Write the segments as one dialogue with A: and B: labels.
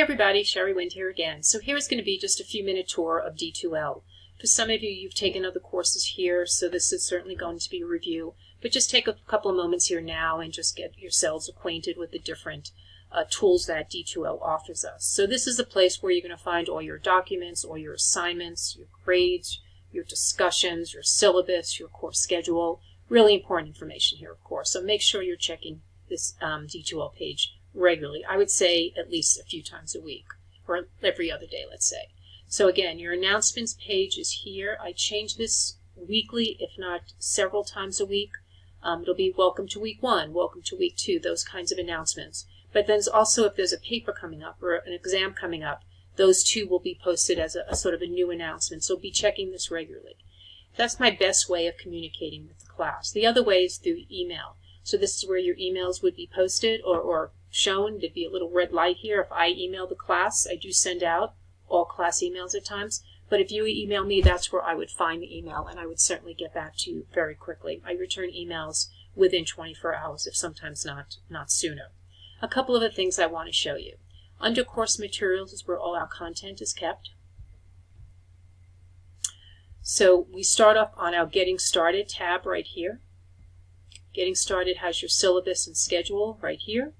A: everybody, Sherry Wind here again. So here's going to be just a few minute tour of D2L. For some of you, you've taken other courses here, so this is certainly going to be a review. But just take a couple of moments here now and just get yourselves acquainted with the different tools that D2L offers us. So this is a place where you're going to find all your documents, all your assignments, your grades, your discussions, your syllabus, your course schedule. Really important information here, of course. So make sure you're checking this D2L page regularly. I would say at least a few times a week, or every other day, let's say. So again, your announcements page is here. I change this weekly, if not several times a week. It'll be welcome to week 1, welcome to week 2, those kinds of announcements. But then also if there's a paper coming up or an exam coming up, those two will be posted as a sort of a new announcement. So be checking this regularly. That's my best way of communicating with the class. The other way is through email. So this is where your emails would be posted or shown. There'd be a little red light here. If I email the class, I do send out all class emails at times. But if you email me, that's where I would find the email, and I would certainly get back to you very quickly. I return emails within 24 hours, if sometimes not sooner. A couple of the things I want to show you. Under course materials is where all our content is kept. So we start off on our Getting Started tab right here. Getting Started has your syllabus and schedule right here.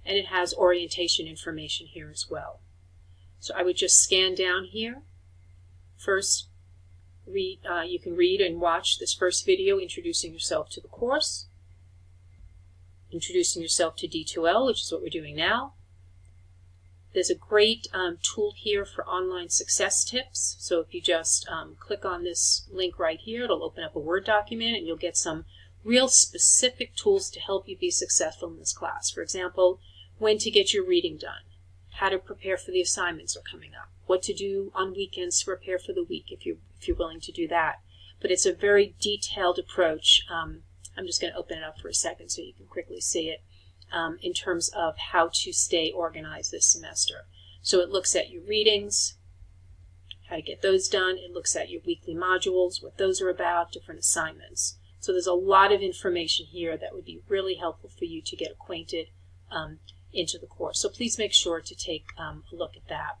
A: And it has orientation information here as well. So I would just scan down here. First, you can read and watch this first video introducing yourself to the course, introducing yourself to D2L, which is what we're doing now. There's a great tool here for online success tips. So if you just click on this link right here, it'll open up a Word document and you'll get some real specific tools to help you be successful in this class. For example, when to get your reading done, how to prepare for the assignments are coming up, what to do on weekends to prepare for the week if you're willing to do that. But it's a very detailed approach. I'm just going to open it up for a second so you can quickly see it in terms of how to stay organized this semester. So it looks at your readings, how to get those done. It looks at your weekly modules, what those are about, different assignments. So there's a lot of information here that would be really helpful for you to get acquainted into the course. So please make sure to take a look at that.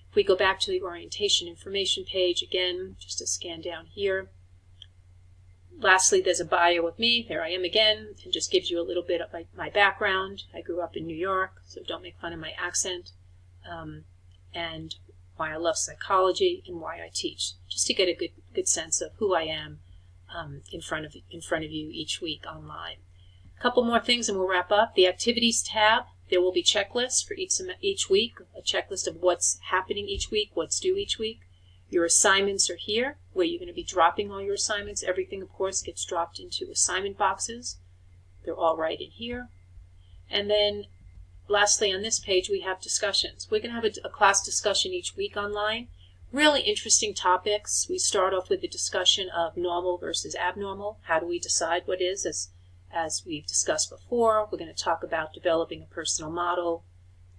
A: If we go back to the orientation information page, again, just to scan down here. Lastly, there's a bio of me. There I am again, and just gives you a little bit of my background. I grew up in New York, so don't make fun of my accent, and why I love psychology and why I teach, just to get a good sense of who I am in front of you each week online. A couple more things and we'll wrap up. The activities tab. There will be checklists for each week, a checklist of what's happening each week, what's due each week. Your assignments are here, where you're going to be dropping all your assignments. Everything, of course, gets dropped into assignment boxes. They're all right in here. And then, lastly, on this page, we have discussions. We're going to have a class discussion each week online. Really interesting topics. We start off with the discussion of normal versus abnormal. How do we decide what is, as we've discussed before. We're going to talk about developing a personal model.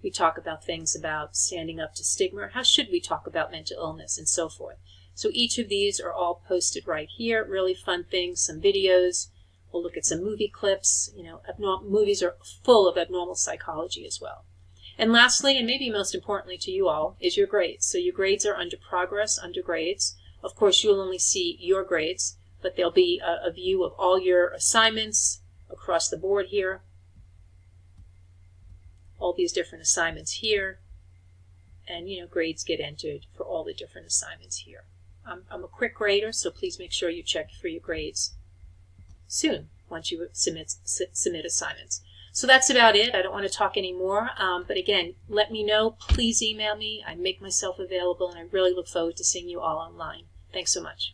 A: We talk about things about standing up to stigma. How should we talk about mental illness and so forth? So each of these are all posted right here. Really fun things, some videos. We'll look at some movie clips. You know, movies are full of abnormal psychology as well. And lastly, and maybe most importantly to you all, is your grades. So your grades are under progress, under grades. Of course, you'll only see your grades, but there'll be a view of all your assignments across the board here. All these different assignments here. And, you know, grades get entered for all the different assignments here. I'm a quick grader, so please make sure you check for your grades soon once you submit assignments. So that's about it. I don't want to talk anymore. But again, let me know. Please email me. I make myself available, and I really look forward to seeing you all online. Thanks so much.